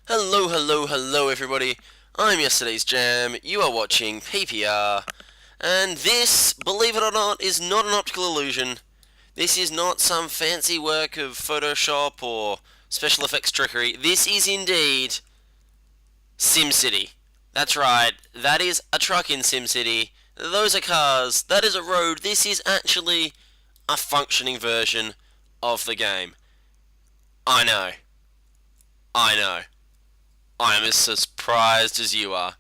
Hello, hello, hello everybody. I'm Yesterday's Jam, you are watching PPR, and this, believe it or not, is not an optical illusion. This is not some fancy work of Photoshop or special effects trickery. This is indeed SimCity. That's right, that is a truck in SimCity. Those are cars, that is a road. This is actually a functioning version of the game. I know. I know. I am as surprised as you are.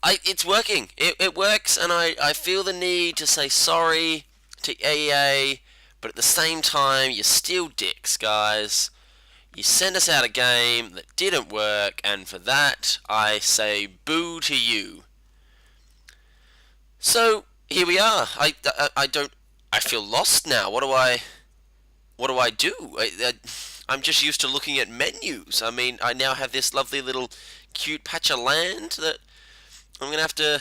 It's working. It works, and I feel the need to say sorry to EA, but at the same time, you're still dicks, guys. You sent us out a game that didn't work, and for that, I say boo to you. So, here we are. I don't. I feel lost now. What do I do? I'm just used to looking at menus. I mean, I now have this lovely little cute patch of land that I'm going to have to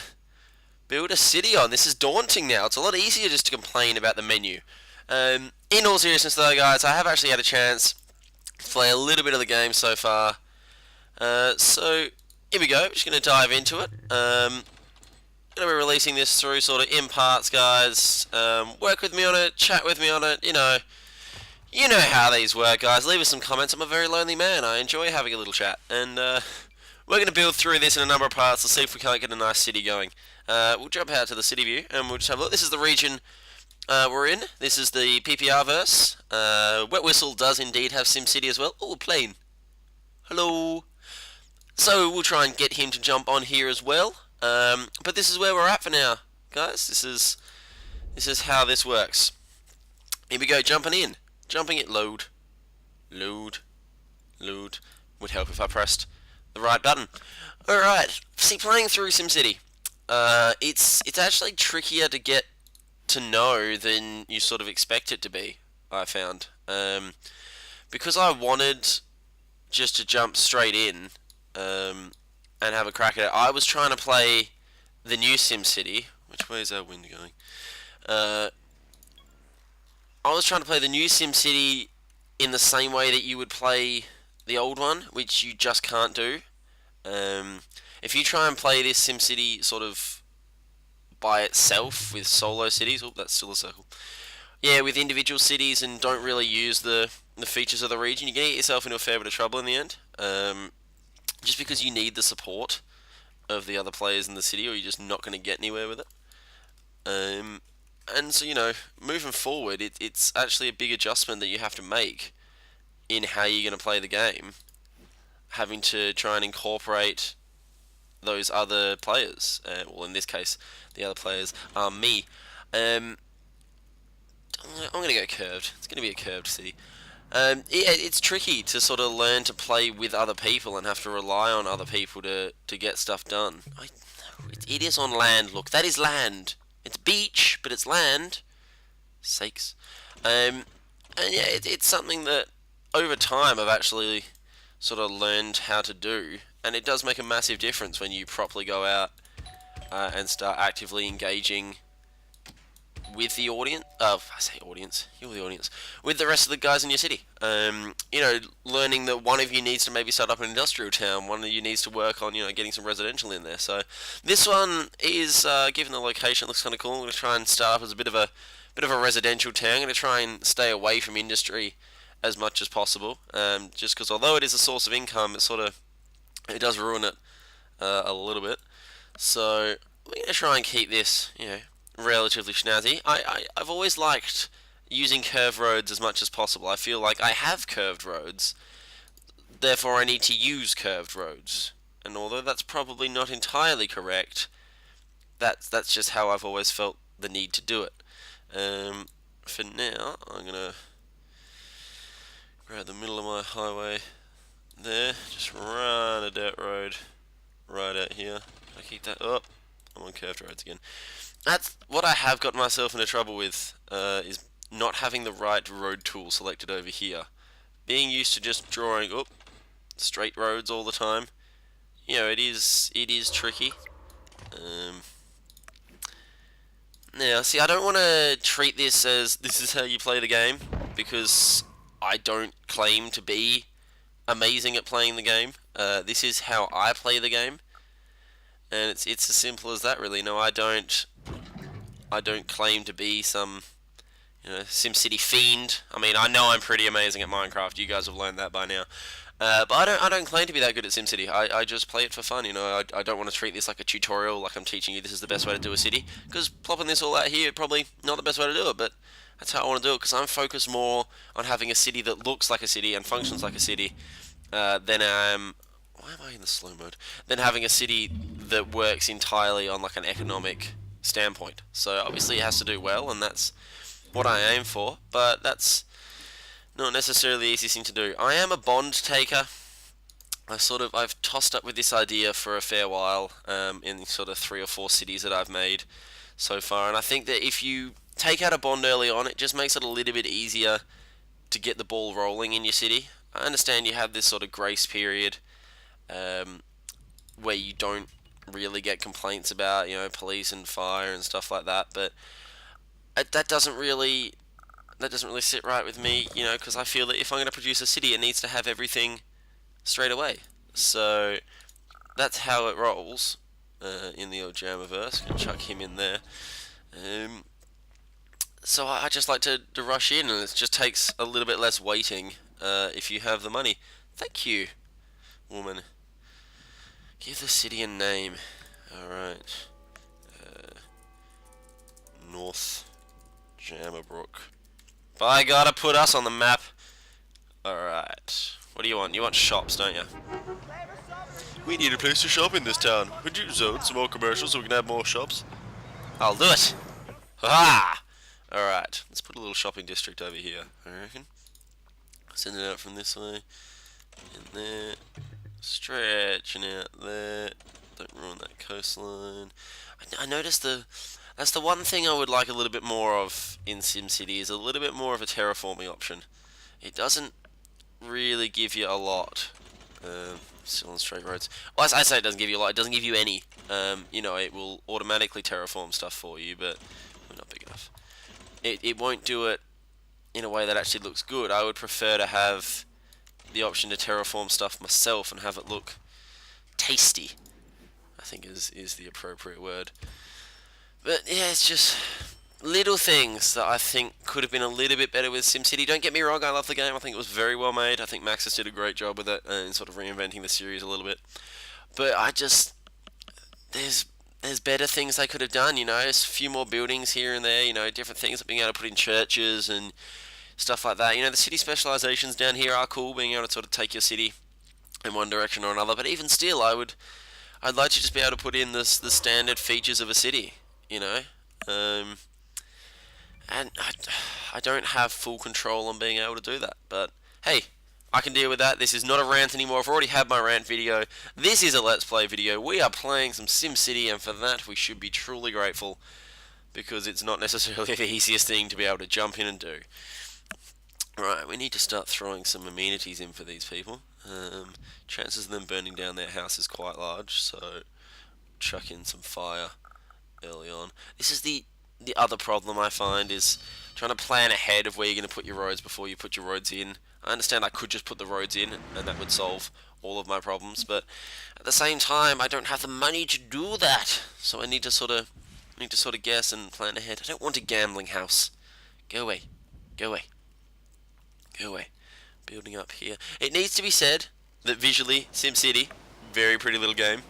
build a city on. This is daunting now. It's a lot easier just to complain about the menu. In all seriousness though, guys, I have actually had a chance to play a little bit of the game so far. So, here we go. I'm just going to dive into it. Going to be releasing this through sort of in parts, guys. Work with me on it, chat with me on it, You know how these work, guys. Leave us some comments. I'm a very lonely man. I enjoy having a little chat. And we're going to build through this in a number of parts to see if we can't get a nice city going. We'll jump out to the city view and we'll just have a look. This is the region we're in. This is the PPR verse. Wet Whistle does indeed have SimCity as well. Oh, a plane. Hello. So we'll try and get him to jump on here as well. But this is where we're at for now, guys. This is how this works. Here we go, jumping in. Jumping it, load. Load. Load. Would help if I pressed the right button. Alright, see, playing through SimCity, it's actually trickier to get to know than you sort of expect it to be, I found. Because I wanted just to jump straight in, and have a crack at it, I was trying to play the new SimCity. Which way is our wind going? I was trying to play the new SimCity in the same way that you would play the old one, which you just can't do. If you try and play this SimCity sort of by itself with solo cities, oh, that's still a circle. Yeah, with individual cities and don't really use the features of the region, you're going to get yourself into a fair bit of trouble in the end. Just because you need the support of the other players in the city, or you're just not going to get anywhere with it. And so, moving forward, it's actually a big adjustment that you have to make in how you're going to play the game, having to try and incorporate those other players. Well, in this case, the other players are me. I'm going to go curved. It's going to be a curved city. It's tricky to sort of learn to play with other people and have to rely on other people to get stuff done. It is on land. Look, that is land. It's beach, but it's land. Sakes. And yeah, it's something that over time I've actually sort of learned how to do, and it does make a massive difference when you properly go out and start actively engaging with the audience. I say audience. You're the audience. With the rest of the guys in your city. Learning that one of you needs to maybe start up an industrial town, one of you needs to work on, getting some residential in there. So this one is, given the location, it looks kind of cool. I'm going to try and start up as a bit of a residential town. I'm going to try and stay away from industry as much as possible. Just because although it is a source of income, it does ruin it a little bit. So we're going to try and keep this, relatively snazzy. I've always liked using curved roads as much as possible. I feel like I have curved roads, therefore I need to use curved roads. And although that's probably not entirely correct, that's just how I've always felt the need to do it. For now, I'm gonna grab the middle of my highway there, just run a dirt road right out here. I keep that up. I'm on curved roads again. That's what I have got myself into trouble with, is not having the right road tool selected over here. Being used to just drawing up straight roads all the time, it is tricky. Now, see, I don't want to treat this as this is how you play the game, because I don't claim to be amazing at playing the game. This is how I play the game, and it's as simple as that, really. No, I don't claim to be some, SimCity fiend. I mean, I know I'm pretty amazing at Minecraft. You guys have learned that by now. But I don't claim to be that good at SimCity. I just play it for fun. I don't want to treat this like a tutorial, like I'm teaching you this is the best way to do a city. Because plopping this all out here, probably not the best way to do it. But that's how I want to do it. Because I'm focused more on having a city that looks like a city and functions like a city, than I am. Why am I in the slow mode? Than having a city that works entirely on like an economic standpoint. So obviously it has to do well, and that's what I aim for. But that's not necessarily the easiest thing to do. I am a bond taker. I've tossed up with this idea for a fair while, in sort of 3 or 4 cities that I've made so far, and I think that if you take out a bond early on, it just makes it a little bit easier to get the ball rolling in your city. I understand you have this sort of grace period, where you don't really get complaints about, police and fire and stuff like that, but that doesn't really sit right with me, because I feel that if I'm going to produce a city, it needs to have everything straight away. So that's how it rolls, in the old Jamiverse. Gonna chuck him in there. So I just like to rush in, and it just takes a little bit less waiting, if you have the money. Thank you, woman. Give the city a name. Alright. North Jammerbrook. By God, I put us on the map. Alright. What do you want? You want shops, don't you? We need a place to shop in this town. Would you zone some more commercials so we can have more shops? I'll do it. Ha! Alright. Let's put a little shopping district over here, I reckon. Send it out from this way. In there. Stretching out there. Don't ruin that coastline. I noticed that's the one thing I would like a little bit more of in SimCity, is a little bit more of a terraforming option. It doesn't really give you a lot. Still on straight roads. Well, I say it doesn't give you a lot. It doesn't give you any. It will automatically terraform stuff for you, but we're not big enough. It won't do it in a way that actually looks good. I would prefer to have the option to terraform stuff myself and have it look tasty, I think is the appropriate word. But yeah, it's just little things that I think could have been a little bit better with SimCity. Don't get me wrong, I love the game. I think it was very well made. I think Maxis did a great job with it, in sort of reinventing the series a little bit. But there's better things they could have done, There's a few more buildings here and there, different things, like being able to put in churches and stuff like that. The city specializations down here are cool, being able to sort of take your city in one direction or another. But even still, I'd like to just be able to put in the standard features of a city, and I don't have full control on being able to do that. But hey, I can deal with that. This is not a rant anymore. I've already had my rant video. This is a Let's Play video. We are playing some SimCity, and for that we should be truly grateful, because it's not necessarily the easiest thing to be able to jump in and do. Right, we need to start throwing some amenities in for these people. Chances of them burning down their house is quite large, so chuck in some fire early on. This is the other problem I find, is trying to plan ahead of where you're going to put your roads before you put your roads in. I understand I could just put the roads in and that would solve all of my problems, but at the same time I don't have the money to do that, so I need to sort of guess and plan ahead. I don't want a gambling house. Go away. Go away. Go away. Building up here. It needs to be said that visually, SimCity, very pretty little game.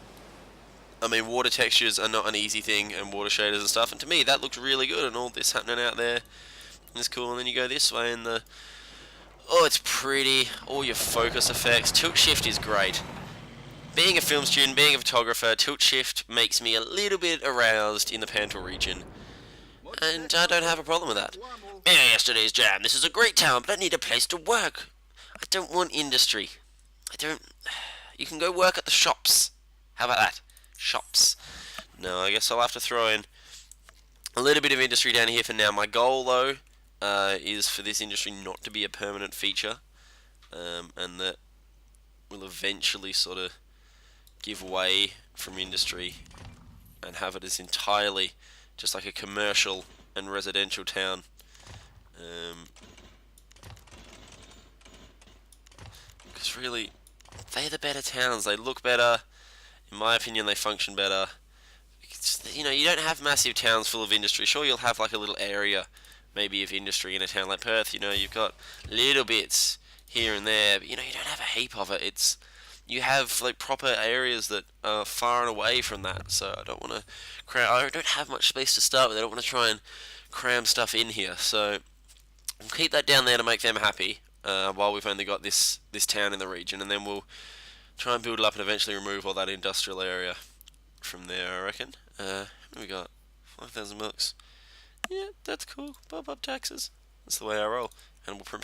I mean, water textures are not an easy thing, and water shaders and stuff, and to me that looks really good, and all this happening out there is cool. And then you go this way and it's pretty. All your focus effects. Tilt shift is great. Being a film student, being a photographer, tilt shift makes me a little bit aroused in the Pantel region, and I don't have a problem with that. Yesterday's Jam. This is a great town, but I need a place to work. I don't want industry. You can go work at the shops. How about that? Shops. No, I guess I'll have to throw in a little bit of industry down here for now. My goal, though, is for this industry not to be a permanent feature, and that will eventually sort of give way from industry and have it as entirely just like a commercial and residential town. Because It's really, they're the better towns. They look better. In my opinion, they function better. You don't have massive towns full of industry. Sure, you'll have like a little area, maybe of industry in a town like Perth. You've got little bits here and there, but you don't have a heap of it. You have like proper areas that are far and away from that. So I don't want to I don't have much space to start with. I don't want to try and cram stuff in here. So we'll keep that down there to make them happy. While we've only got this town in the region, and then we'll try and build it up and eventually remove all that industrial area from there, I reckon. What we got? 5,000 bucks. Yeah, that's cool. Bump up taxes. That's the way I roll. And we'll prepare